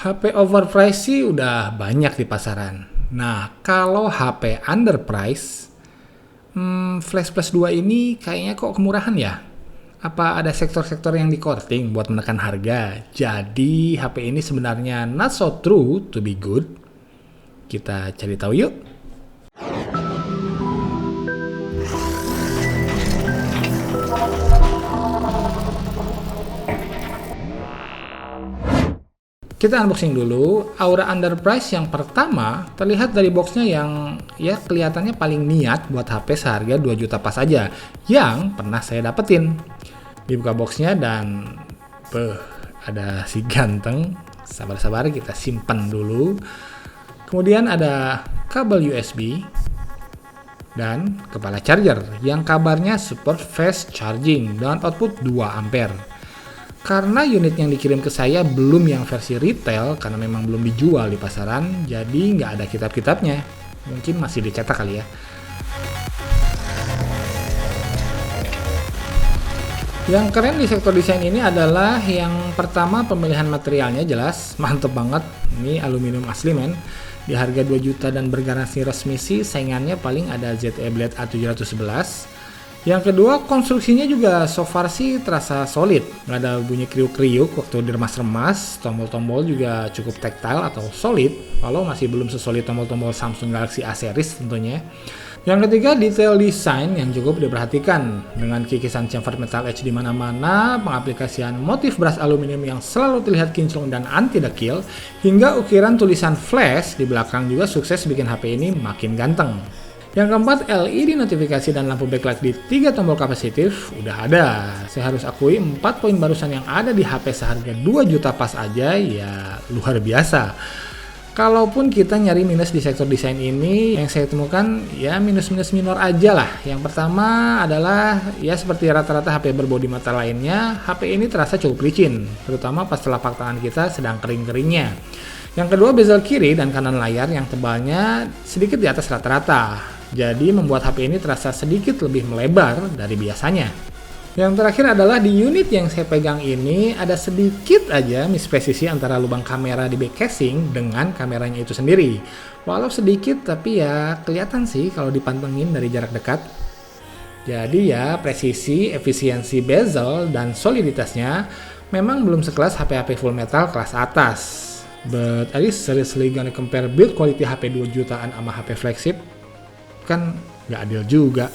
HP overpriced sih udah banyak di pasaran. Nah, kalau HP underpriced, Flash Plus 2 ini kayaknya kok kemurahan ya? Apa ada sektor-sektor yang di-courting buat menekan harga? Jadi HP ini sebenarnya not so true to be good. Kita cari tahu yuk. Kita unboxing dulu. Aura underpriced yang pertama terlihat dari boxnya yang ya kelihatannya paling niat buat HP seharga 2 juta pas aja yang pernah saya dapetin. Dibuka boxnya dan ada si ganteng. Sabar-sabar kita simpan dulu. Kemudian ada kabel USB dan kepala charger yang kabarnya support fast charging dan output 2 ampere. Karena unit yang dikirim ke saya belum yang versi retail, karena memang belum dijual di pasaran, jadi nggak ada kitab-kitabnya. Mungkin masih dicetak kali ya. Yang keren di sektor desain ini adalah yang pertama pemilihan materialnya jelas, mantep banget. Ini aluminium asli men. Di harga 2 juta dan bergaransi resmi sih, saingannya paling ada ZE Blade A711. Yang kedua, konstruksinya juga so far sih terasa solid. Nggak ada bunyi kriuk-kriuk waktu diremas-remas. Tombol-tombol juga cukup tactile atau solid, walau masih belum sesolid tombol-tombol Samsung Galaxy A series tentunya. Yang ketiga, detail desain yang cukup diperhatikan. Dengan kikisan chamfer metal edge di mana-mana, pengaplikasian motif brass aluminium yang selalu terlihat kinclong dan anti-dekil, hingga ukiran tulisan flash di belakang juga sukses bikin HP ini makin ganteng. Yang keempat, LED notifikasi dan lampu backlight di 3 tombol kapasitif udah ada. Saya harus akui 4 poin barusan yang ada di HP seharga 2 juta pas aja ya luar biasa. Kalaupun kita nyari minus di sektor desain ini, yang saya temukan ya minus-minus minor aja lah. Yang pertama adalah ya seperti rata-rata HP berbodi mata lainnya, HP ini terasa cukup licin, terutama pas telapak tangan kita sedang kering-keringnya. Yang kedua, bezel kiri dan kanan layar yang tebalnya sedikit di atas rata-rata. Jadi membuat HP ini terasa sedikit lebih melebar dari biasanya. Yang terakhir adalah di unit yang saya pegang ini ada sedikit aja mispresisi antara lubang kamera di back casing dengan kameranya itu sendiri. Walau sedikit tapi ya kelihatan sih kalau dipantengin dari jarak dekat. Jadi ya presisi, efisiensi bezel, dan soliditasnya memang belum sekelas HP-HP full metal kelas atas. But are you seriously gonna compare build quality HP 2 jutaan sama HP flagship? Kan nggak adil juga.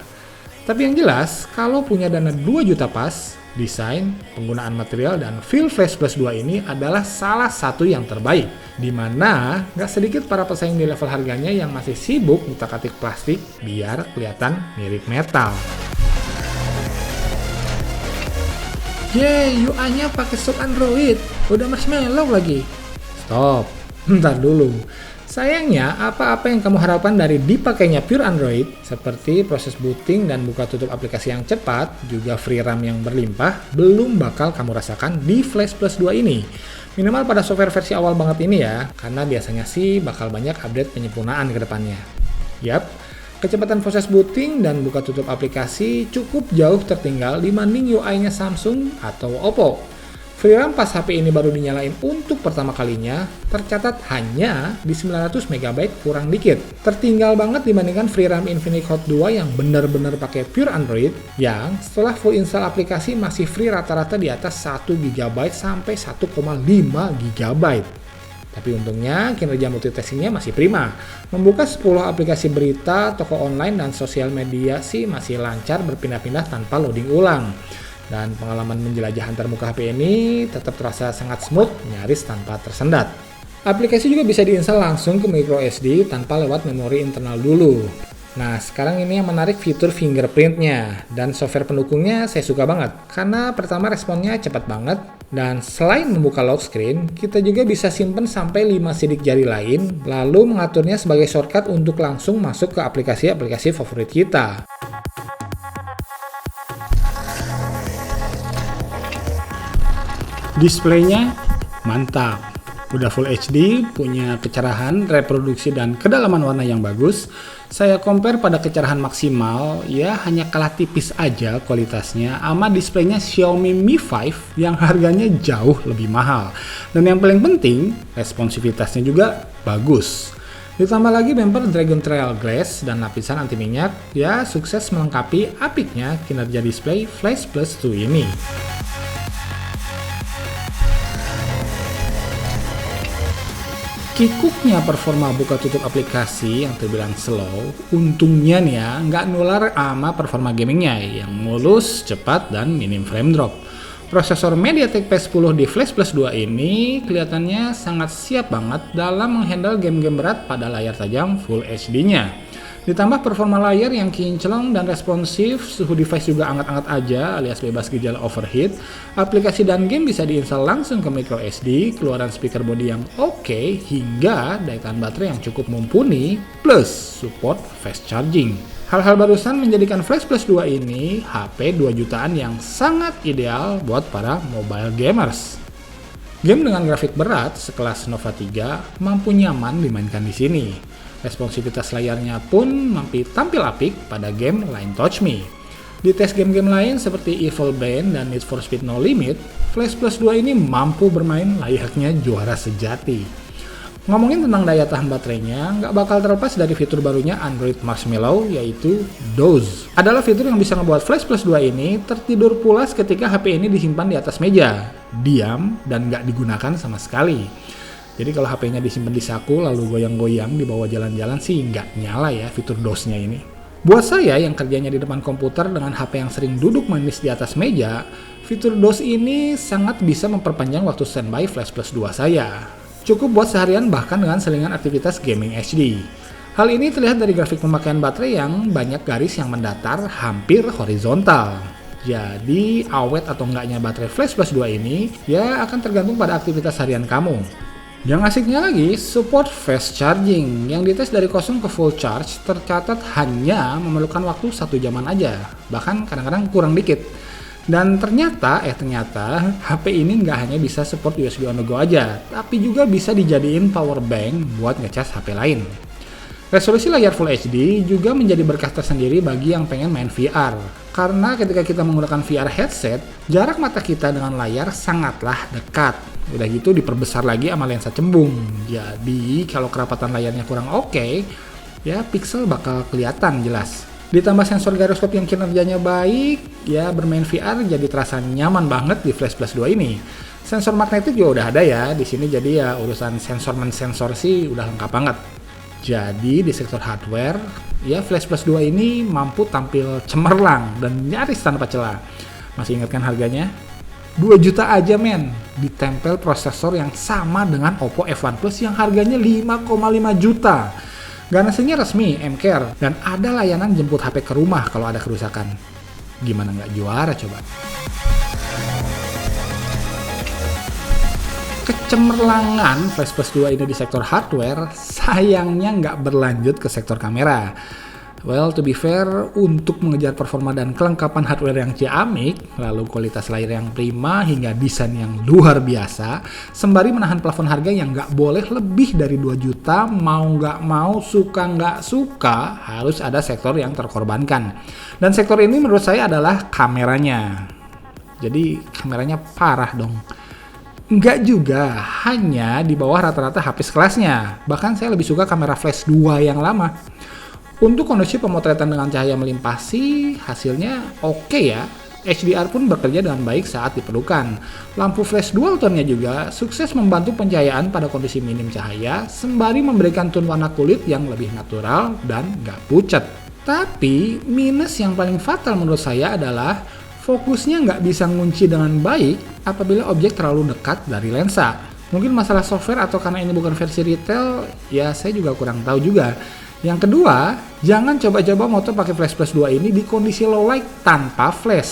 Tapi yang jelas, kalau punya dana 2 juta pas, desain, penggunaan material, dan feel Flash Plus 2 ini adalah salah satu yang terbaik. Dimana nggak sedikit para pesaing di level harganya yang masih sibuk utak-atik plastik biar kelihatan mirip metal. Yeay, UI-nya pakai stok Android, udah marshmallow lagi. Stop, bentar dulu. Sayangnya, apa-apa yang kamu harapkan dari dipakainya pure Android, seperti proses booting dan buka tutup aplikasi yang cepat, juga free RAM yang berlimpah, belum bakal kamu rasakan di Flash Plus 2 ini. Minimal pada software versi awal banget ini ya, karena biasanya sih bakal banyak update penyempurnaan ke depannya. Yap, kecepatan proses booting dan buka tutup aplikasi cukup jauh tertinggal dibanding UI-nya Samsung atau Oppo. Free RAM pas HP ini baru dinyalain untuk pertama kalinya tercatat hanya di 900 MB kurang dikit. Tertinggal banget dibandingkan free RAM Infinix Hot 2 yang benar-benar pakai pure Android yang setelah full install aplikasi masih free rata-rata di atas 1 GB sampai 1,5 GB. Tapi untungnya kinerja multitaskingnya masih prima. Membuka 10 aplikasi berita, toko online, dan sosial media sih masih lancar berpindah-pindah tanpa loading ulang. Dan pengalaman menjelajah antarmuka HP ini tetap terasa sangat smooth, nyaris tanpa tersendat. Aplikasi juga bisa diinstal langsung ke microSD tanpa lewat memori internal dulu. Nah, sekarang ini yang menarik fitur fingerprintnya. Dan software pendukungnya saya suka banget. Karena pertama responnya cepat banget. Dan selain membuka lock screen, kita juga bisa simpen sampai 5 sidik jari lain. Lalu mengaturnya sebagai shortcut untuk langsung masuk ke aplikasi-aplikasi favorit kita. Displaynya mantap, Udah Full HD, punya kecerahan, reproduksi, dan kedalaman warna yang bagus. Saya compare pada kecerahan maksimal, ya hanya kalah tipis aja kualitasnya sama displaynya Xiaomi Mi 5 yang harganya jauh lebih mahal. Dan yang paling penting, responsivitasnya juga bagus. Ditambah lagi bumper Dragon Trail Glass dan lapisan anti minyak, ya sukses melengkapi apiknya kinerja display Flash Plus 2 ini. Kikuknya performa buka tutup aplikasi yang terbilang slow, untungnya nih ya nggak nular sama performa gamingnya yang mulus, cepat, dan minim frame drop. Prosesor MediaTek P10 di Flash Plus 2 ini kelihatannya sangat siap banget dalam menghandle game-game berat pada layar tajam Full HD-nya. Ditambah performa layar yang kinclong dan responsif, suhu device juga anget-anget aja alias bebas gejala overheat, aplikasi dan game bisa diinstal langsung ke microSD, keluaran speaker body yang oke, hingga daya tahan baterai yang cukup mumpuni, plus support fast charging. Hal-hal barusan menjadikan Flash Plus 2 ini HP 2 jutaan yang sangat ideal buat para mobile gamers. Game dengan grafik berat sekelas Nova 3 mampu nyaman dimainkan di sini. Responsivitas layarnya pun mampu tampil apik pada game Line Touch Me. Di tes game-game lain seperti Evil Band dan Need for Speed No Limit, Flash Plus 2 ini mampu bermain layaknya juara sejati. Ngomongin tentang daya tahan baterainya, nggak bakal terlepas dari fitur barunya Android Marshmallow, yaitu Doze. Adalah fitur yang bisa ngebuat Flash Plus 2 ini tertidur pulas ketika HP ini disimpan di atas meja, diam, dan nggak digunakan sama sekali. Jadi kalau HP-nya disimpan di saku lalu goyang-goyang di bawah jalan-jalan sih nggak nyala ya fitur Doze-nya ini. Buat saya yang kerjanya di depan komputer dengan HP yang sering duduk manis di atas meja, fitur Doze ini sangat bisa memperpanjang waktu standby Flash Plus 2 saya. Cukup buat seharian bahkan dengan selingan aktivitas gaming HD. Hal ini terlihat dari grafik pemakaian baterai yang banyak garis yang mendatar hampir horizontal. Jadi awet atau enggaknya baterai Flash Plus 2 ini ya akan tergantung pada aktivitas harian kamu. Yang asiknya lagi, support fast charging yang dites dari kosong ke full charge tercatat hanya memerlukan waktu 1 jaman aja, bahkan kadang-kadang kurang dikit. Dan ternyata HP ini nggak hanya bisa support USB on the go aja, tapi juga bisa dijadiin power bank buat ngecas HP lain. Resolusi layar Full HD juga menjadi berkah tersendiri bagi yang pengen main VR. Karena ketika kita menggunakan VR headset, jarak mata kita dengan layar sangatlah dekat. Udah gitu diperbesar lagi sama lensa cembung. Jadi kalau kerapatan layarnya kurang oke, ya pixel bakal kelihatan jelas. Ditambah sensor gyroscope yang kinerjanya baik, ya bermain VR jadi terasa nyaman banget di Flash Plus 2 ini. Sensor magnetik juga udah ada ya di sini, jadi ya urusan sensor sih udah lengkap banget. Jadi di sektor hardware, ya Flash Plus 2 ini mampu tampil cemerlang dan nyaris tanpa celah. Masih ingat kan harganya? 2 juta aja men, ditempel prosesor yang sama dengan Oppo F1 Plus yang harganya 5,5 juta. Garansinya resmi, M-Care, dan ada layanan jemput HP ke rumah kalau ada kerusakan. Gimana nggak juara coba? Kecemerlangan Flash Plus 2 ini di sektor hardware sayangnya nggak berlanjut ke sektor kamera. Well, to be fair, untuk mengejar performa dan kelengkapan hardware yang ciamik, lalu kualitas layar yang prima hingga desain yang luar biasa, sembari menahan plafon harga yang nggak boleh lebih dari 2 juta, mau nggak mau, suka nggak suka, harus ada sektor yang terkorbankan. Dan sektor ini menurut saya adalah kameranya. Jadi kameranya parah dong. Enggak juga, hanya di bawah rata-rata HP sekelasnya. Bahkan saya lebih suka kamera Flash 2 yang lama. Untuk kondisi pemotretan dengan cahaya melimpah sih hasilnya oke ya. HDR pun bekerja dengan baik saat diperlukan. Lampu flash dual tone-nya juga sukses membantu pencahayaan pada kondisi minim cahaya, sembari memberikan tone warna kulit yang lebih natural dan gak pucat. Tapi minus yang paling fatal menurut saya adalah fokusnya nggak bisa ngunci dengan baik apabila objek terlalu dekat dari lensa. Mungkin masalah software atau karena ini bukan versi retail, ya saya juga kurang tahu juga. Yang kedua, jangan coba-coba moto pakai Flash Plus 2 ini di kondisi low light tanpa flash,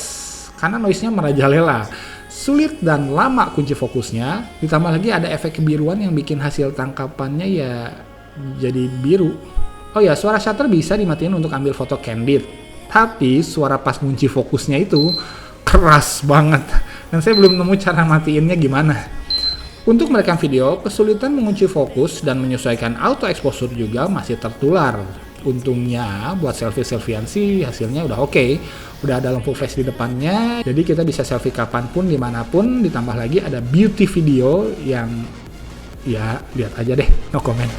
karena noise-nya merajalela. Sulit dan lama kunci fokusnya, ditambah lagi ada efek kebiruan yang bikin hasil tangkapannya ya jadi biru. Oh ya, suara shutter bisa dimatiin untuk ambil foto candid, tapi suara pas kunci fokusnya itu keras banget, dan saya belum nemu cara matiinnya gimana. Untuk merekam video, kesulitan mengunci fokus dan menyesuaikan auto exposure juga masih tertular. Untungnya buat selfie-selfiean sih hasilnya udah oke. Udah ada lampu flash di depannya, jadi kita bisa selfie kapanpun, dimanapun. Ditambah lagi ada beauty video yang ya lihat aja deh, no comment.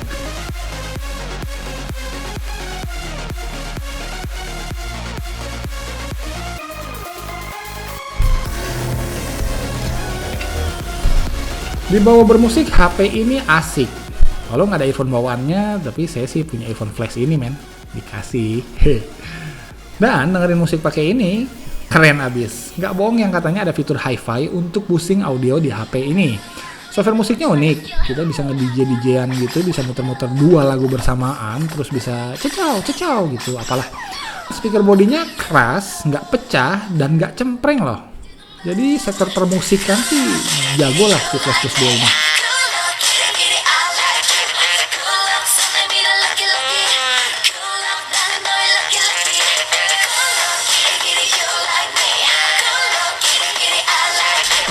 Dibawa bermusik, HP ini asik. Kalau nggak ada earphone bawaannya, tapi saya sih punya earphone flex ini men, dikasih. Dan dengerin musik pakai ini, keren abis. Nggak bohong yang katanya ada fitur hi-fi untuk boosting audio di HP ini. Software musiknya unik, kita bisa nge-DJ-DJ-an gitu, bisa muter-muter 2 lagu bersamaan, terus bisa cecau gitu, apalah. Speaker bodinya keras, nggak pecah, dan nggak cempreng loh. Jadi sektor permusikan sih jago lah si Flash Plus 2 ini.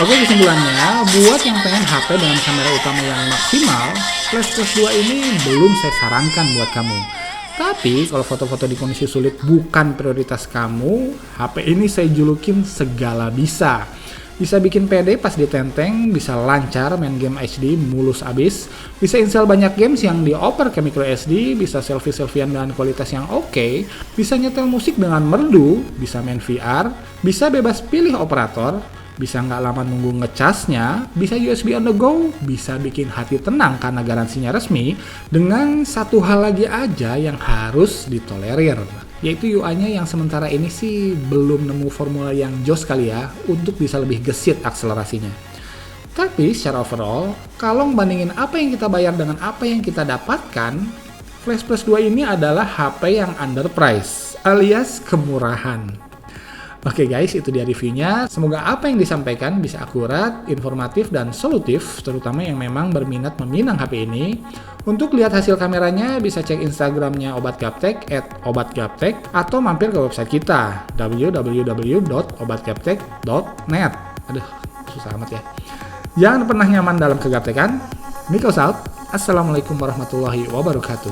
Oke, kesimpulannya, buat yang pengen HP dengan kamera utama yang maksimal, Flash Plus 2 ini belum saya sarankan buat kamu. Tapi kalau foto-foto di kondisi sulit bukan prioritas kamu, HP ini saya julukin segala bisa. Bisa bikin PD pas ditenteng, bisa lancar main game HD mulus abis, bisa install banyak games yang dioper ke micro SD, bisa selfie-selfiean dengan kualitas yang oke, bisa nyetel musik dengan merdu, bisa main VR, bisa bebas pilih operator, bisa nggak lama nunggu ngecasnya, bisa USB on the go, bisa bikin hati tenang karena garansinya resmi, dengan satu hal lagi aja yang harus ditolerir, yaitu UI-nya yang sementara ini sih belum nemu formula yang jos kali ya, untuk bisa lebih gesit akselerasinya. Tapi secara overall, kalau bandingin apa yang kita bayar dengan apa yang kita dapatkan, Flash Plus 2 ini adalah HP yang underpriced, alias kemurahan. Oke guys, itu dia reviewnya. Semoga apa yang disampaikan bisa akurat, informatif, dan solutif, terutama yang memang berminat meminang HP ini. Untuk lihat hasil kameranya, bisa cek Instagramnya Obat Gaptek @obatgaptek, atau mampir ke website kita www.obatgaptek.net. Aduh, susah amat ya. Jangan pernah nyaman dalam kegaptekan. Miko out. Assalamualaikum warahmatullahi wabarakatuh.